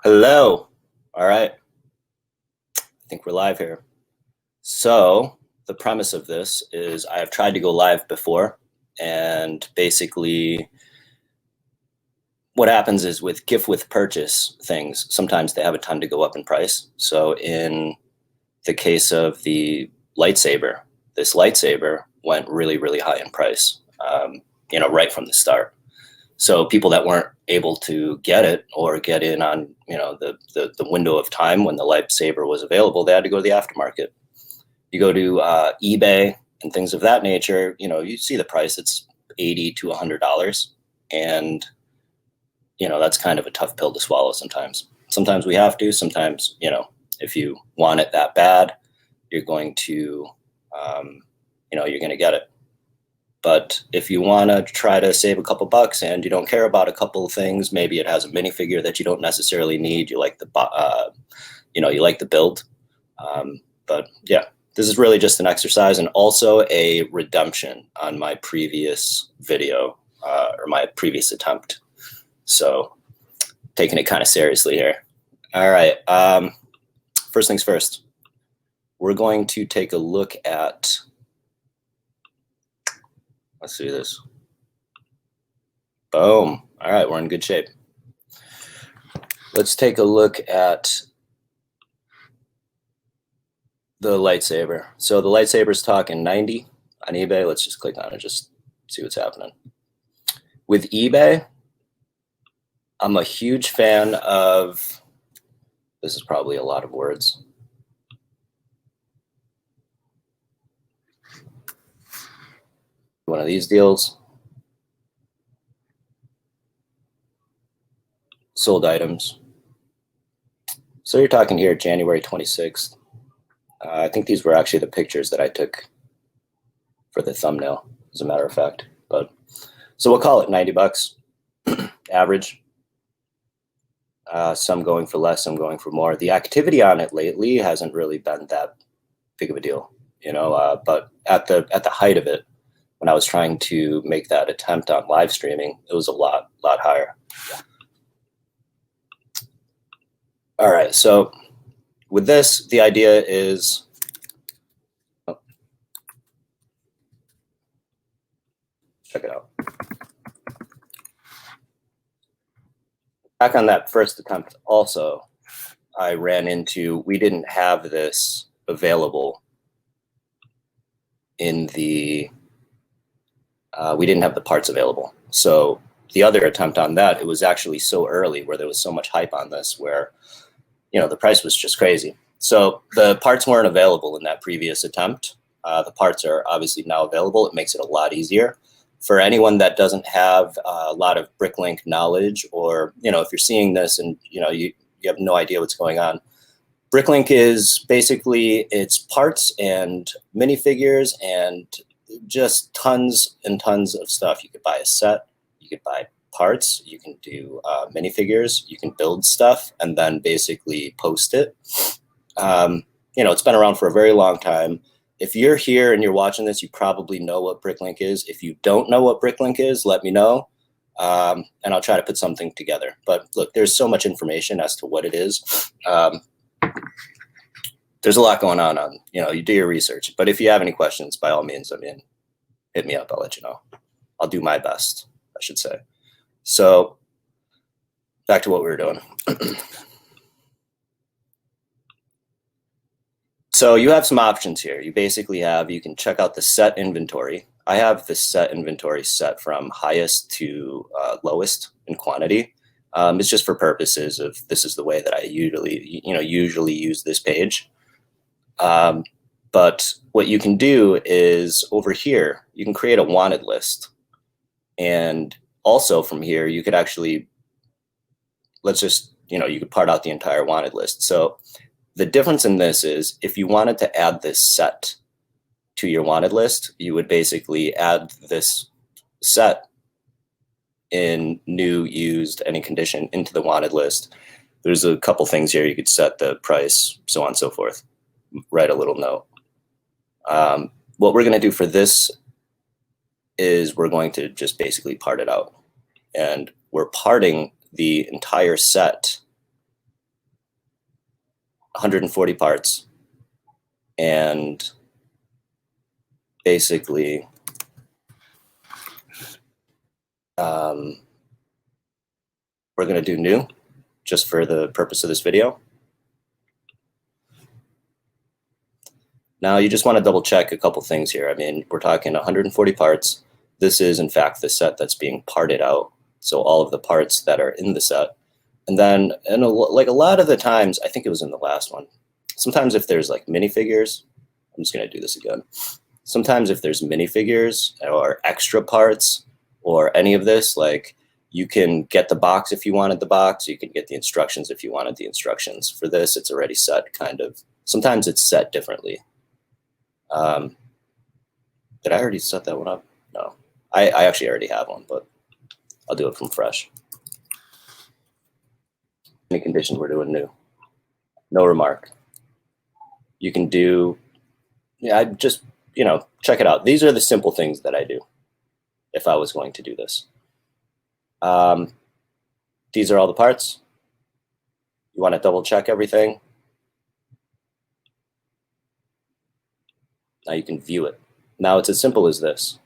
Hello. All right. I think we're live here. So the premise of this is I have tried to go live before, and basically what happens is with gift with purchase things, sometimes they have a ton to go up in price. So in the case of the lightsaber, this lightsaber went really, really high in price, right from the start. So people that weren't able to get it or get in on, the window of time when the lightsaber was available, they had to go to the aftermarket. You go to eBay and things of that nature, you see the price, it's $80 to $100. And, that's kind of a tough pill to swallow sometimes. Sometimes we have to, sometimes, if you want it that bad, you're going to, you're going to get it. But if you want to try to save a couple bucks and you don't care about a couple of things, maybe it has a minifigure that you don't necessarily need. You like you like the build. But yeah, this is really just an exercise and also a redemption on my previous video or my previous attempt. So taking it kind of seriously here. All right. First things first, we're going to take a look at, let's see this. Boom. All right, we're in good shape. Let's take a look at the lightsaber. So the lightsaber's talking 90 on eBay. Let's just click on it, just see what's happening. With eBay, I'm a huge fan of, this is probably a lot of words. One of these deals. Sold items. So you're talking here January 26th. I think these were actually the pictures that I took for the thumbnail, as a matter of fact. But so we'll call it 90 bucks average. Some going for less, some going for more. The activity on it lately hasn't really been that big of a deal, but at the height of it, when I was trying to make that attempt on live streaming, it was a lot higher. All right, so with this, the idea is, check it out. Back on that first attempt also, I ran into, we didn't have this available in the, we didn't have the parts available. So the other attempt on that, it was actually so early where there was so much hype on this where, the price was just crazy. So the parts weren't available in that previous attempt. The parts are obviously now available. It makes it a lot easier. For anyone that doesn't have a lot of BrickLink knowledge, or, if you're seeing this and, you have no idea what's going on, BrickLink is basically, it's parts and minifigures and just tons and tons of stuff. You could buy a set, you could buy parts, you can do minifigures, you can build stuff and then basically post it. It's been around for a very long time. If you're here and you're watching this, you probably know what BrickLink is. If you don't know what BrickLink is, let me know, and I'll try to put something together. But look, there's so much information as to what it is. There's a lot going on, you do your research. But if you have any questions, by all means, hit me up. I'll let you know. I'll do my best, I should say. So back to what we were doing. So you have some options here. You basically have, you can check out the set inventory. I have the set inventory set from highest to lowest in quantity. It's just for purposes of, this is the way that I usually use this page. But what you can do is over here, you can create a wanted list. And also from here, you could actually, let's just, you could part out the entire wanted list. So the difference in this is if you wanted to add this set to your wanted list, you would basically add this set in new, used, any condition into the wanted list. There's a couple things here. You could set the price, so on and so forth. Write a little note. What we're going to do for this is we're going to just basically part it out. And we're parting the entire set 140 parts, and basically we're going to do new just for the purpose of this video. Now you just want to double check a couple things here. I mean, we're talking 140 parts. This is in fact the set that's being parted out. So all of the parts that are in the set. And then, like a lot of the times, I think it was in the last one, sometimes if there's like minifigures, I'm just going to do this again. Sometimes if there's minifigures or extra parts or any of this, like you can get the box if you wanted the box, you can get the instructions if you wanted the instructions. For this, it's already set kind of, sometimes it's set differently. Did I already set that one up? No, I actually already have one, but I'll do it from fresh. Any condition, we're doing new. No remark. You can do, yeah, I just, check it out. These are the simple things that I do if I was going to do this. These are all the parts. You want to double check everything. Now you can view it. Now it's as simple as this.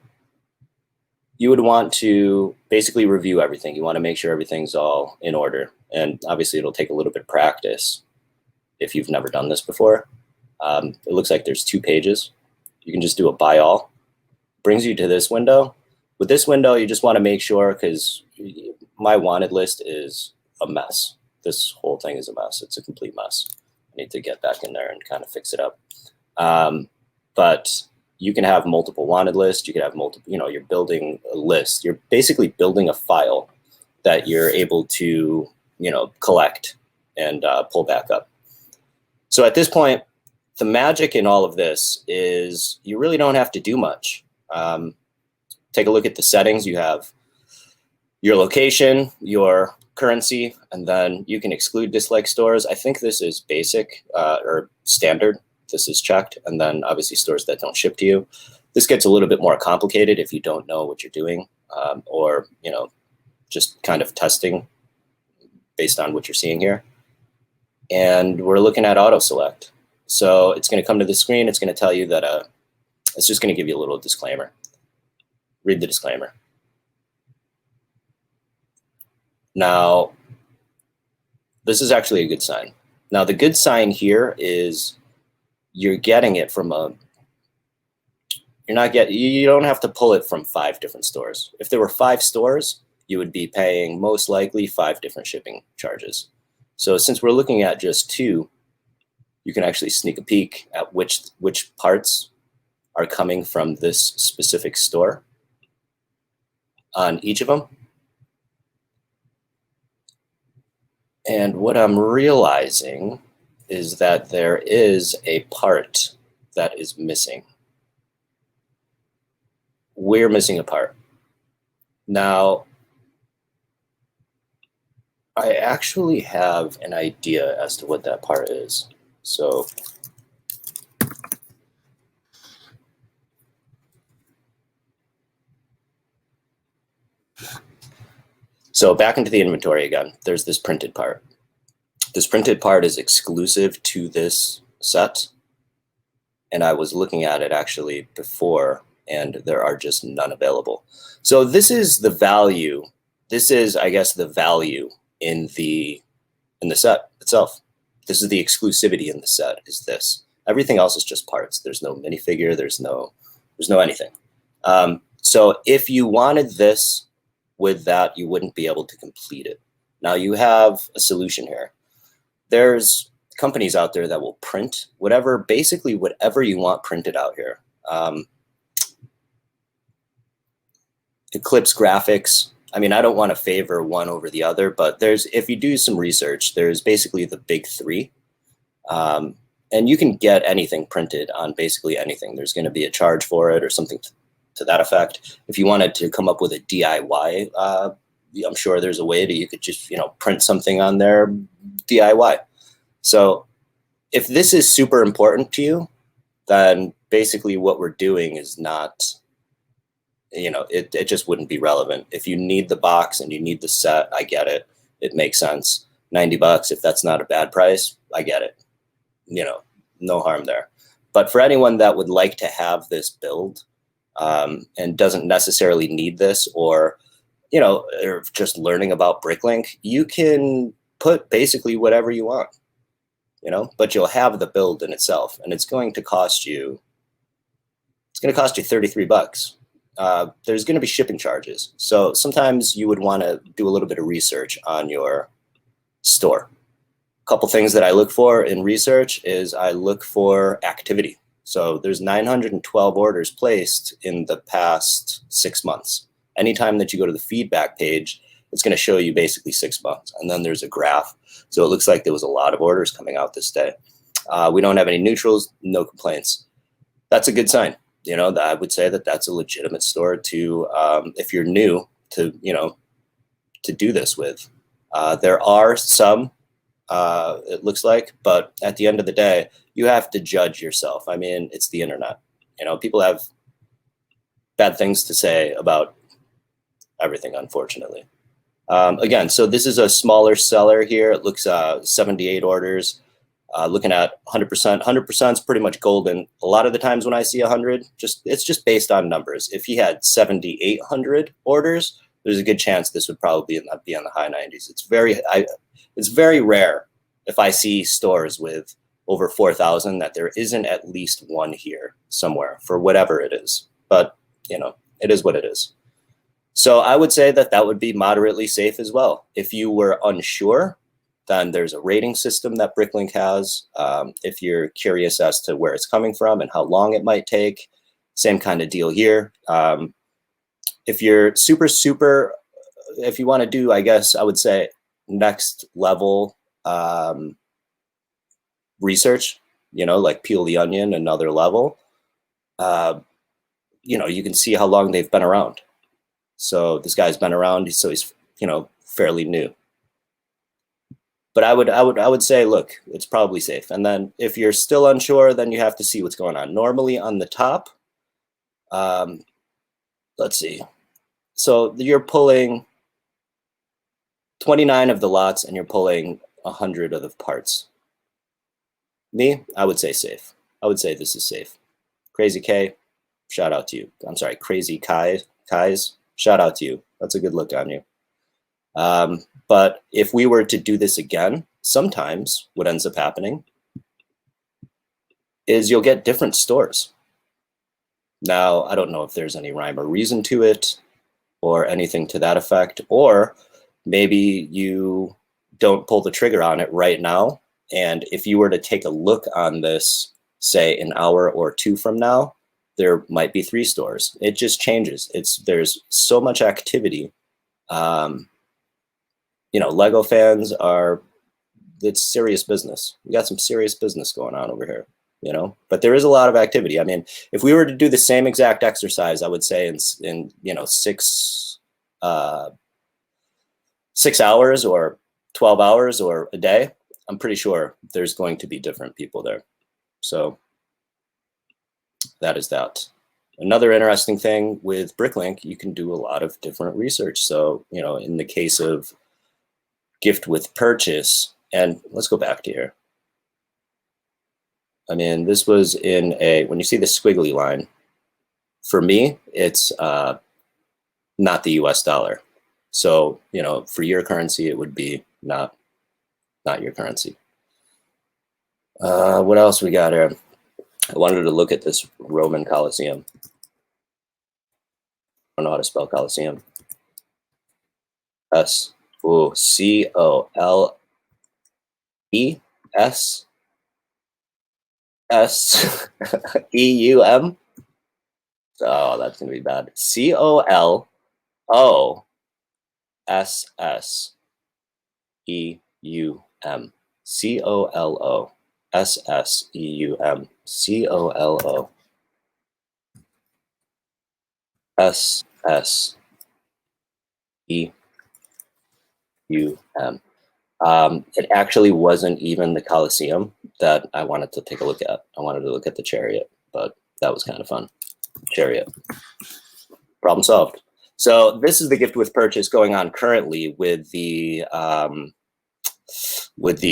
You would want to basically review everything. You want to make sure everything's all in order. And obviously it'll take a little bit of practice if you've never done this before. It looks like there's 2 pages. You can just do a buy all. Brings you to this window. With this window, you just want to make sure, because my wanted list is a mess. This whole thing is a mess. It's a complete mess. I need to get back in there and kind of fix it up. But you can have multiple wanted lists. You can have multiple, you're building a list. You're basically building a file that you're able to, collect and pull back up. So at this point, the magic in all of this is you really don't have to do much. Take a look at the settings. You have your location, your currency, and then you can exclude dislike stores. I think this is basic or standard. This is checked. And then obviously stores that don't ship to you. This gets a little bit more complicated if you don't know what you're doing or, just kind of testing based on what you're seeing here. And we're looking at auto select. So it's going to come to the screen. It's going to tell you that it's just going to give you a little disclaimer. Read the disclaimer. Now, this is actually a good sign. Now, the good sign here is you're getting it from you don't have to pull it from 5 different stores. If there were 5 stores, you would be paying most likely 5 different shipping charges. So since we're looking at just 2, you can actually sneak a peek at which parts are coming from this specific store on each of them. And what I'm realizing is that there is a part that is missing. We're missing a part. Now, I actually have an idea as to what that part is. So back into the inventory again, there's this printed part. This printed part is exclusive to this set. And I was looking at it actually before, and there are just none available. So this is the value. This is, I guess, the value in the set itself. This is the exclusivity in the set, is this. Everything else is just parts. There's no minifigure, there's no anything. So if you wanted this with that, you wouldn't be able to complete it. Now you have a solution here. There's companies out there that will print basically whatever you want printed out here. Eclipse Graphics. I mean, I don't want to favor one over the other, but if you do some research, there's basically the big 3. And you can get anything printed on basically anything. There's going to be a charge for it or something to that effect. If you wanted to come up with a DIY, I'm sure there's a way that you could just, print something on there DIY. So if this is super important to you, then basically what we're doing is not, it just wouldn't be relevant. If you need the box and you need the set, I get it. It makes sense. $90, if that's not a bad price, I get it. you know, no harm there. But for anyone that would like to have this build and doesn't necessarily need this, or, you know, or just learning about BrickLink, you can put basically whatever you want, you know, but you'll have the build in itself, and it's going to cost you, it's going to cost you 33 bucks. There's going to be shipping charges. So sometimes you would want to do a little bit of research on your store. A couple things that I look for in research is I look for activity. So there's 912 orders placed in the past 6 months. Anytime that you go to the feedback page, it's going to show you basically 6 months. And then there's a graph. So it looks like there was a lot of orders coming out this day. We don't have any neutrals, no complaints. That's a good sign. You know, I would say that that's a legitimate store to, if you're new, to, you know, to do this with. There are some, it looks like, but at the end of the day, you have to judge yourself. I mean, it's the internet. You know, people have bad things to say about everything, unfortunately. Again, so this is a smaller seller here. It looks 78 orders. Looking at 100%, 100% is pretty much golden. A lot of the times when I see 100, it's just based on numbers. If he had 7,800 orders, there's a good chance this would probably not be on the high 90s. It's very rare if I see stores with over 4,000 that there isn't at least one here somewhere for whatever it is. But, you know, it is what it is. So I would say that that would be moderately safe as well. If you were unsure, then there's a rating system that BrickLink has. If you're curious as to where it's coming from and how long it might take, same kind of deal here. If you're super, if you want to do, I guess I would say next level research, you know, like peel the onion another level, you know, you can see how long they've been around. So this guy's been around, so he's, you know, fairly new. But I would say, look, it's probably safe. And then if you're still unsure, then you have to see what's going on. Normally on the top, let's see. So you're pulling 29 of the lots and you're pulling 100 of the parts. Me, I would say safe. I would say this is safe. Crazy K, shout out to you. I'm sorry, Crazy Kai's, shout out to you. That's a good look on you. But if we were to do this again, sometimes what ends up happening is you'll get different stores. Now, I don't know if there's any rhyme or reason to it or anything to that effect, or maybe you don't pull the trigger on it right now. And if you were to take a look on this, say an hour or two from now, there might be 3 stores. It just changes. There's so much activity. You know, Lego fans it's serious business. We got some serious business going on over here, you know, but there is a lot of activity. I mean, if we were to do the same exact exercise, I would say in you know, 6 hours or 12 hours or a day, I'm pretty sure there's going to be different people there. So that is that. Another interesting thing with BrickLink, you can do a lot of different research. So, you know, in the case of gift with purchase, and let's go back to here. I mean, this was in when you see the squiggly line, for me, it's not the US dollar. So, you know, for your currency, it would be not your currency. What else we got here? I wanted to look at this Roman Colosseum. I don't know how to spell Colosseum. COLESSEUM. Oh, that's gonna be bad. COLOSSEUM. COLOSSEUM. COLOSSEUM. It actually wasn't even the Colosseum that I wanted to take a look at. I wanted to look at the Chariot, but that was kind of fun. Chariot. Problem solved. So this is the gift with purchase going on currently with the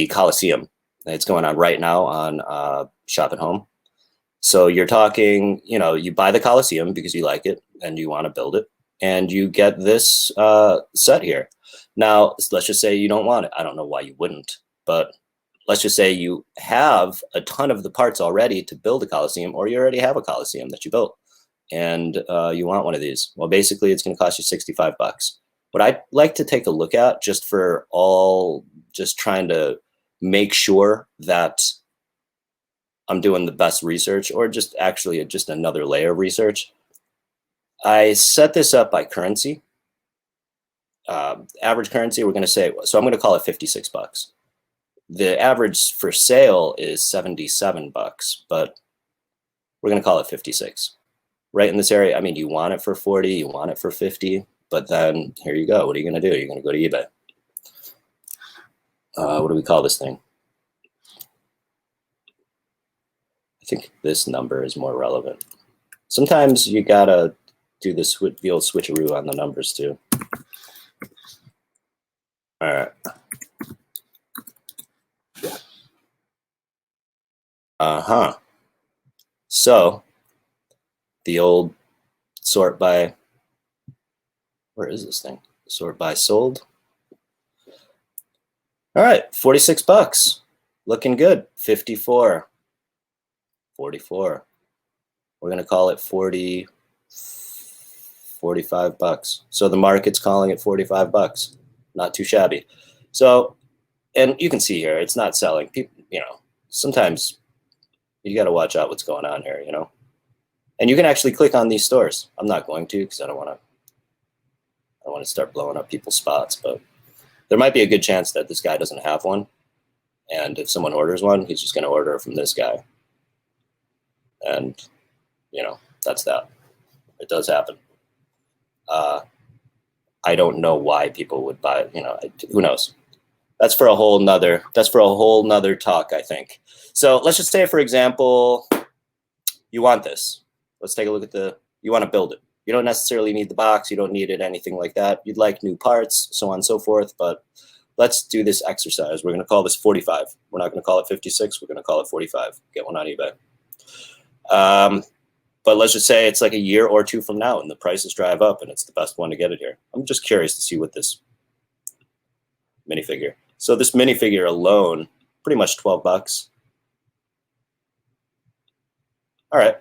Colosseum. It's going on right now on Shop at Home. So you're talking, you know, you buy the Colosseum because you like it and you want to build it, and you get this set here. Now, let's just say you don't want it. I don't know why you wouldn't, but let's just say you have a ton of the parts already to build a Colosseum, or you already have a Colosseum that you built, and you want one of these. Well, basically, it's going to cost you 65 bucks. What I'd like to take a look at, just trying to make sure that I'm doing the best research, or just another layer of research. I set this up by currency. Average currency, we're going to say, so I'm going to call it 56 bucks. The average for sale is 77 bucks, but we're going to call it 56. Right in this area, I mean, you want it for 40, you want it for 50, but then here you go. What are you going to do? You're going to go to eBay. What do we call this thing? I think this number is more relevant. Sometimes you got to do the old switcheroo on the numbers too. All right. So the old sort by, where is this thing? Sort by sold. All right, 46 bucks. Looking good. 54. 44. We're going to call it 40, 45 bucks. So the market's calling it 45 bucks. Not too shabby. So, and you can see here, it's not selling. People, you know, sometimes you got to watch out what's going on here, you know. And you can actually click on these stores. I'm not going to, because I don't want to start blowing up people's spots, but there might be a good chance that this guy doesn't have one. And if someone orders one, he's just going to order from this guy. And, you know, that's that. It does happen. I don't know why people would buy it, you know, who knows? That's for a whole nother talk, I think. So let's just say, for example, you want this. Let's take a look at you want to build it. You don't necessarily need the box. You don't need it, anything like that. You'd like new parts, so on and so forth. But let's do this exercise. We're going to call this 45. We're not going to call it 56. We're going to call it 45. Get one on eBay. But let's just say it's like a year or two from now and the prices drive up and it's the best one to get it here. I'm just curious to see what this minifigure. So this minifigure alone, pretty much 12 bucks. All right.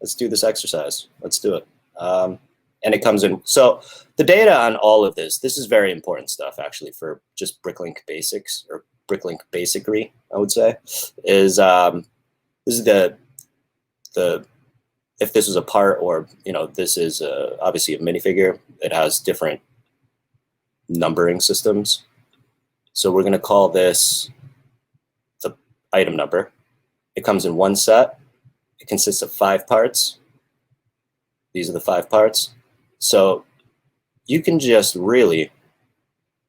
Let's do this exercise. Let's do it. And it comes in. So the data on all of this is very important stuff, actually, for just BrickLink basics, or BrickLink basicry, I would say, is this is the if this was a part, or, you know, this is obviously a minifigure, it has different numbering systems. So we're going to call this the item number. It comes in one set. It consists of 5 parts. These are the 5 parts. So you can just really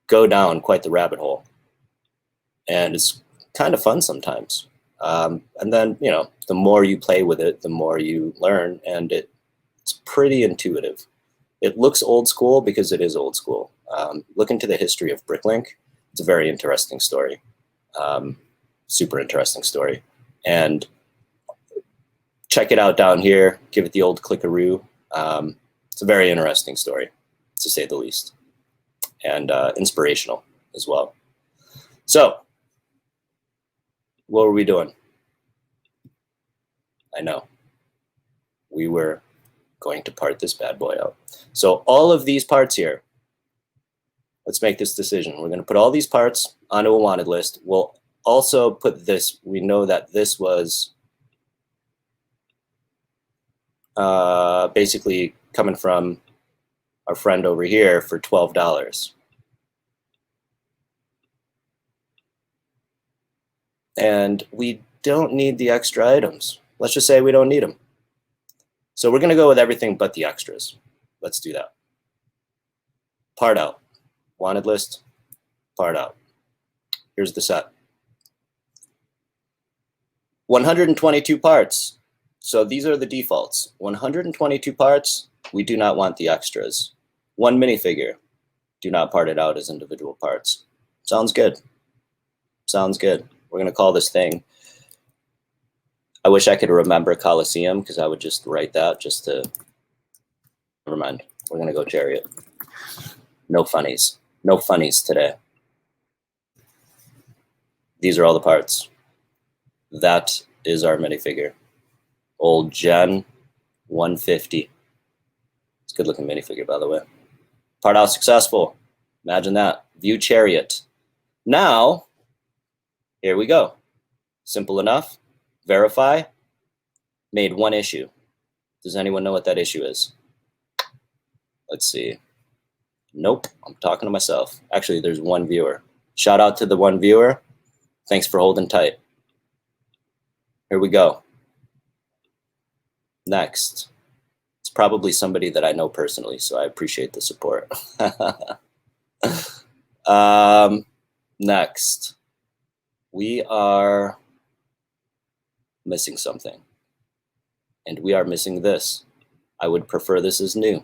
go down quite the rabbit hole. And it's kind of fun sometimes. And then, you know, the more you play with it, the more you learn, and it's pretty intuitive. It looks old school because it is old school. Look into the history of BrickLink. It's a very interesting story, super interesting story. And check it out down here. Give it the old clickaroo. It's a very interesting story, to say the least, and inspirational as well. So, what were we doing? I know. We were going to part this bad boy out. So all of these parts here, let's make this decision. We're going to put all these parts onto a wanted list. We'll also put this. We know that this was basically coming from our friend over here for $12. And we don't need the extra items. Let's just say we don't need them. So we're going to go with everything but the extras. Let's do that. Part out. Wanted list. Part out. Here's the set. 122 parts. So these are the defaults. 122 parts. We do not want the extras. 1 minifigure. Do not part it out as individual parts. Sounds good. Sounds good. We're going to call this thing. I wish I could remember Colosseum because I would just write that just to. Never mind. We're going to go Chariot. No funnies. No funnies today. These are all the parts. That is our minifigure. Old Gen 150. It's a good looking minifigure, by the way. Part out successful. Imagine that. View Chariot. Now, here we go. Simple enough. Verify. Made one issue. Does anyone know what that issue is? Let's see. Nope. I'm talking to myself. Actually, there's one viewer. Shout out to the one viewer. Thanks for holding tight. Here we go. Next. It's probably somebody that I know personally, so I appreciate the support. Next. We are missing something. And we are missing this. I would prefer this as new.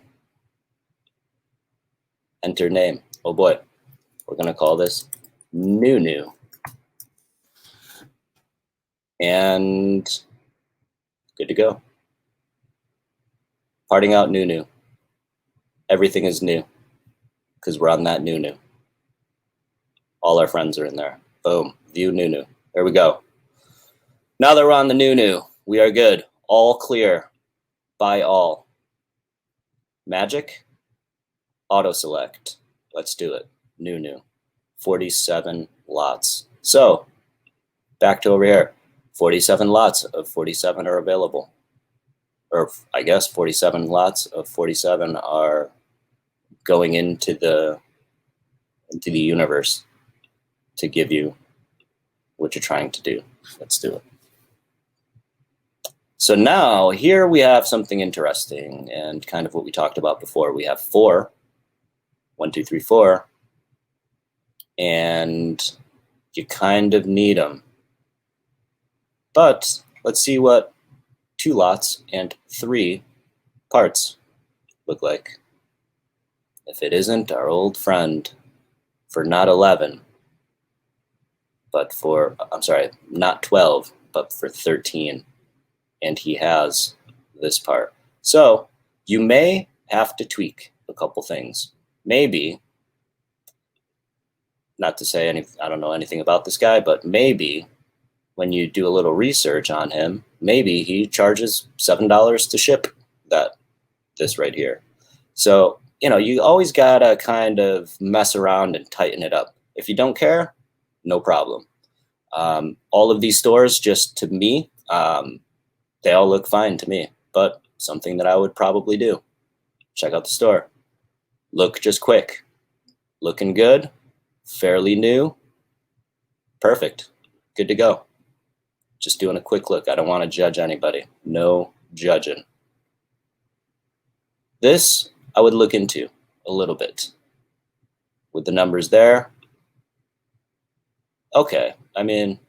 Enter name. Oh boy. We're going to call this New. And good to go. Parting out New. Everything is new because we're on that new. All our friends are in there. Boom. View New. There we go. Now that we're on the new, we are good. All clear. By all. Magic. Auto select. Let's do it. New. 47 lots. So back to over here. 47 lots of 47 are available. Or I guess 47 lots of 47 are going into the universe to give you what you're trying to do. Let's do it. So now here we have something interesting and kind of what we talked about before. We have 4. 1, 2, 3, 4. And you kind of need them. But let's see what 2 lots and 3 parts look like. If it isn't our old friend for not 11, but for, I'm sorry, not 12, but for 13. And he has this part. So you may have to tweak a couple things. Maybe, not to say I don't know anything about this guy, but maybe when you do a little research on him, maybe he charges $7 to ship this right here. So, you always gotta kind of mess around and tighten it up. If you don't care, no problem. All of these stores, just to me, they all look fine to me, but something that I would probably do. Check out the store. Look just quick. Looking good. Fairly new. Perfect. Good to go. Just doing a quick look. I don't want to judge anybody. No judging. This I would look into a little bit. With the numbers there. Okay. I mean,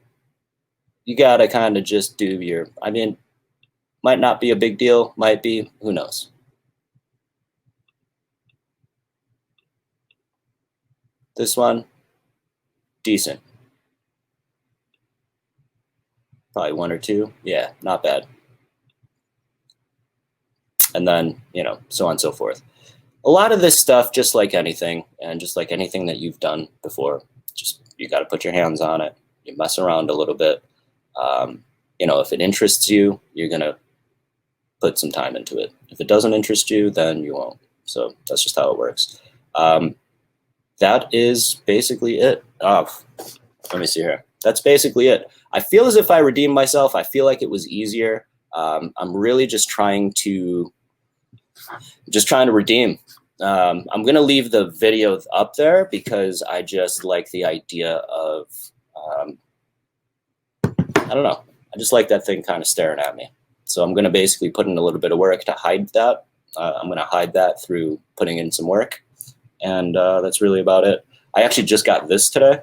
you got to kind of just do your, might not be a big deal. Might be. Who knows? This one, decent. Probably 1 or 2. Yeah, not bad. And then, so on and so forth. A lot of this stuff, just like anything, and just like anything that you've done before, just you got to put your hands on it. You mess around a little bit. If it interests you, you're going to put some time into it. If it doesn't interest you, then you won't. So that's just how it works. That is basically it. Let me see here. That's basically it. I feel as if I redeemed myself. I feel like it was easier. I'm really just trying to redeem. I'm going to leave the video up there because I just like the idea of, I don't know. I just like that thing kind of staring at me. So I'm going to basically put in a little bit of work to hide that. I'm going to hide that through putting in some work. And that's really about it. I actually just got this today.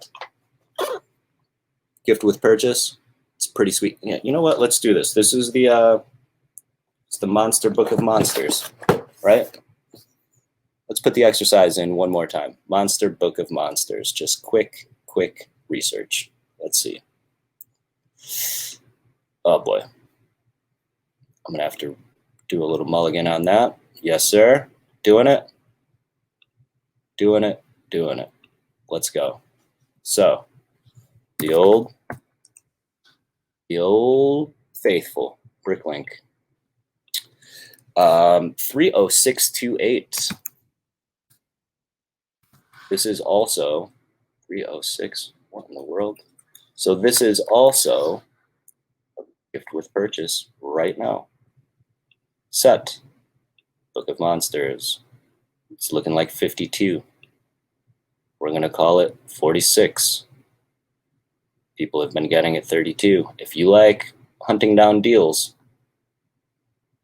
Gift with purchase. It's pretty sweet. Yeah, you know what? Let's do this. This is it's the Monster Book of Monsters, right? Let's put the exercise in one more time. Monster Book of Monsters. Just quick research. Let's see. Oh boy. I'm gonna have to do a little mulligan on that. Yes, sir. Doing it. Doing it. Doing it. Let's go. So the old faithful BrickLink. 30628. This is also 306. What in the world? So this is also a gift with purchase right now. Set. Book of Monsters. It's looking like 52. We're going to call it 46. People have been getting it 32. If you like hunting down deals,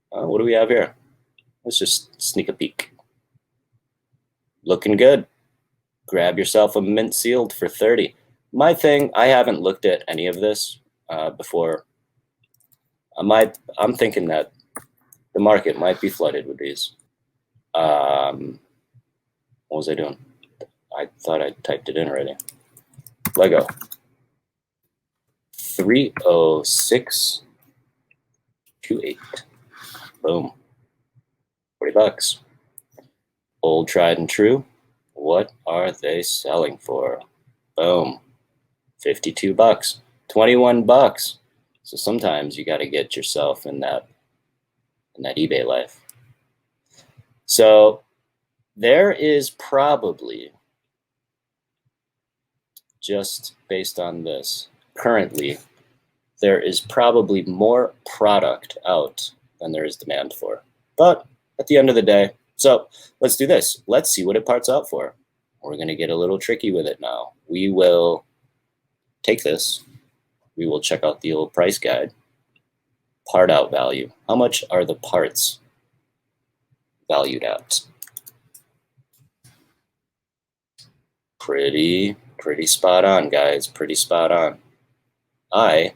what do we have here? Let's just sneak a peek. Looking good. Grab yourself a mint sealed for 30. My thing, I haven't looked at any of this before. I'm thinking that the market might be flooded with these. What was I doing? I thought I typed it in already. Lego. 30628. Boom. 40 bucks. Old tried and true. What are they selling for? Boom. 52 bucks. 21 bucks. So sometimes you got to get yourself in that eBay life. So there is probably, just based on this, currently, there is probably more product out than there is demand for. But at the end of the day, so let's do this. Let's see what it parts out for. We're going to get a little tricky with it now. We will take this. We will check out the old price guide. Part out value. How much are the parts valued at? Pretty spot on, guys. Pretty spot on. I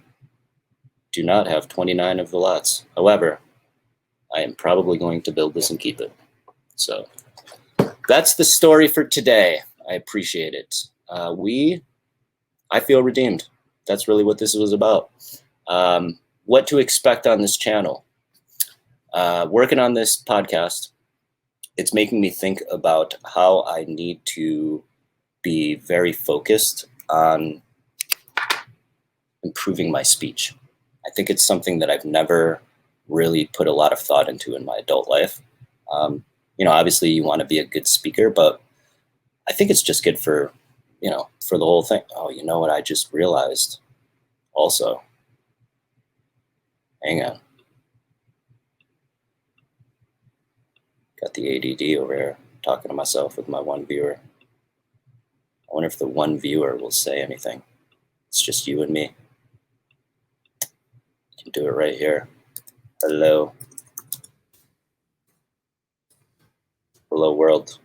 do not have 29 of the lots. However, I am probably going to build this and keep it. So that's the story for today. I appreciate it. I feel redeemed. That's really what this was about. What to expect on this channel. Working on this podcast, it's making me think about how I need to be very focused on improving my speech. I think it's something that I've never really put a lot of thought into in my adult life. Obviously you want to be a good speaker, but I think it's just good for, for the whole thing. Oh, you know what I just realized also? Hang on. Got the ADD over here, talking to myself with my one viewer. I wonder if the one viewer will say anything. It's just you and me. I can do it right here. Hello. Hello, world.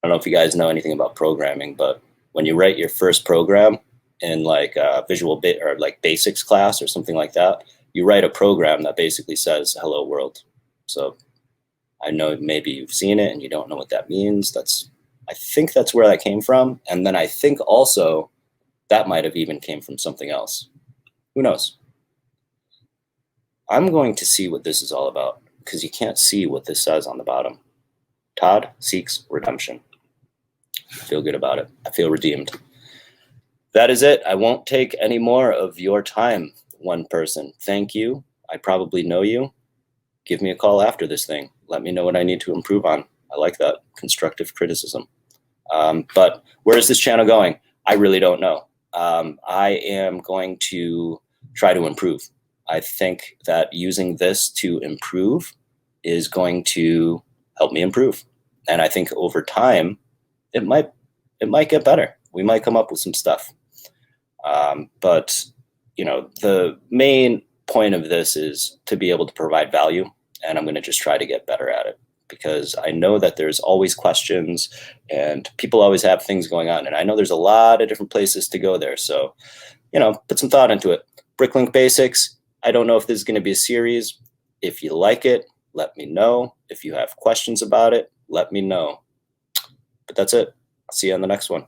I don't know if you guys know anything about programming, but when you write your first program in like a visual bit or like basics class or something like that, you write a program that basically says hello world. So I know maybe you've seen it and you don't know what that means. I think that's where that came from. And then I think also that might have even came from something else. Who knows? I'm going to see what this is all about because you can't see what this says on the bottom. Todd seeks redemption. I feel good about it. I feel redeemed. That is it. I won't take any more of your time, one person. Thank you. I probably know you. Give me a call after this thing. Let me know what I need to improve on. I like that constructive criticism. But where is this channel going? I really don't know. I am going to try to improve. I think that using this to improve is going to help me improve. And I think over time, it might get better. We might come up with some stuff. But the main point of this is to be able to provide value. And I'm going to just try to get better at it because I know that there's always questions and people always have things going on. And I know there's a lot of different places to go there. So, put some thought into it. BrickLink Basics. I don't know if this is going to be a series. If you like it, let me know. If you have questions about it, let me know. But that's it. I'll see you on the next one.